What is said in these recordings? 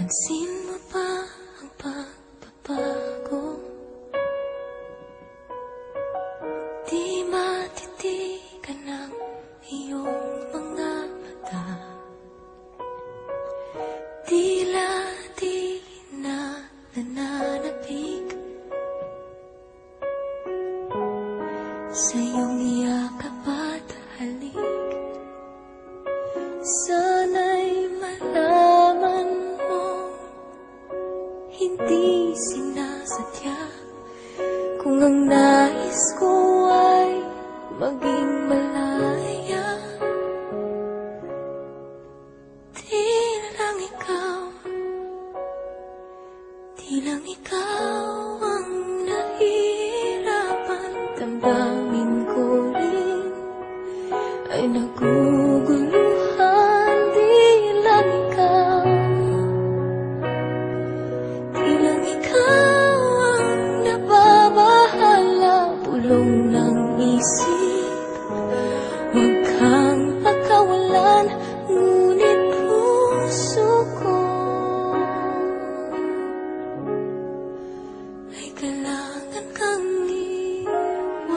Pansin mo ba ang pagbabago? Di matitigan ng iyong mga mata. Tila di na nananabik sa iyong yakap at halik. Sana'y malaman mo, hindi sinasadya. Kung ang nais ko ay maging malaya, di lang ikaw ang nahihirapan. Damdamin ko rin ay naguguluhan. Di lang ikaw ang nababahala. Pulong ng isip, huwag kang pagkawalan. Ngunit puso ko ay kailangan kang iwan.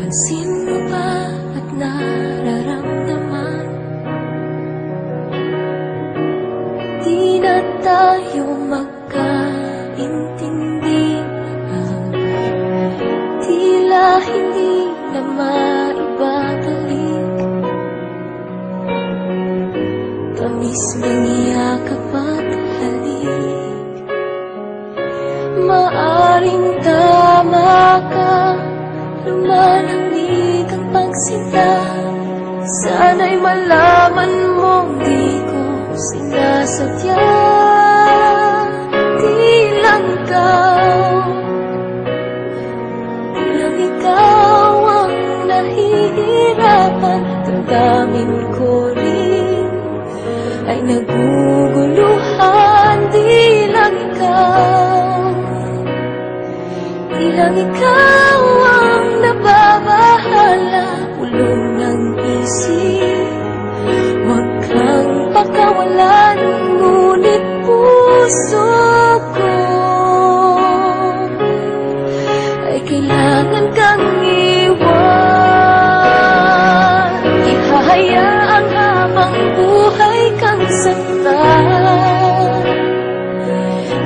Pansin mo ba at nararamdaman? Di na tayo magkaintindihan. Tila hindi na maibabalik tamis ng yakap at halik. Maaring tama ka, lumalamig ang pagsinta. Sana'y malaman mong di ko sinasadya. Di lang ikaw ang nahihirapan. Damdamin ko rin ay naguguluhan. Di lang ikaw ang nababahala. Pulong ng isip, huwag kang pakawalan. Ngunit puso ko ay kailangan kang iwan. Ihahayaan habang buhay kang saktan.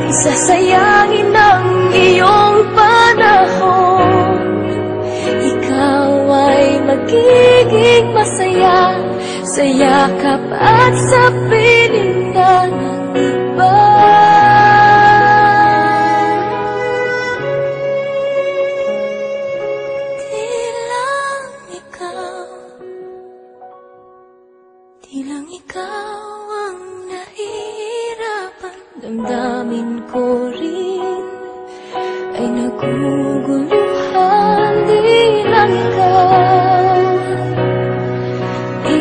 Di sasayangin ang iyong panahon. Ikaw ay magiging masaya sa yakap at sa piling ng iba. Di lang ikaw ang nahihirapan. Damdamin ko rin ay naguguluhan. Di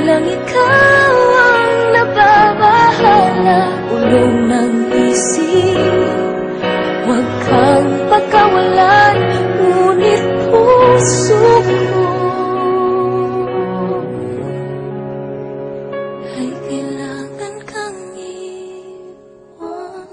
lang ikaw ang nababahala. Ulong ng isip, huwag kang pagkawalan. Ngunit puso ko ay kailangan kang iwan.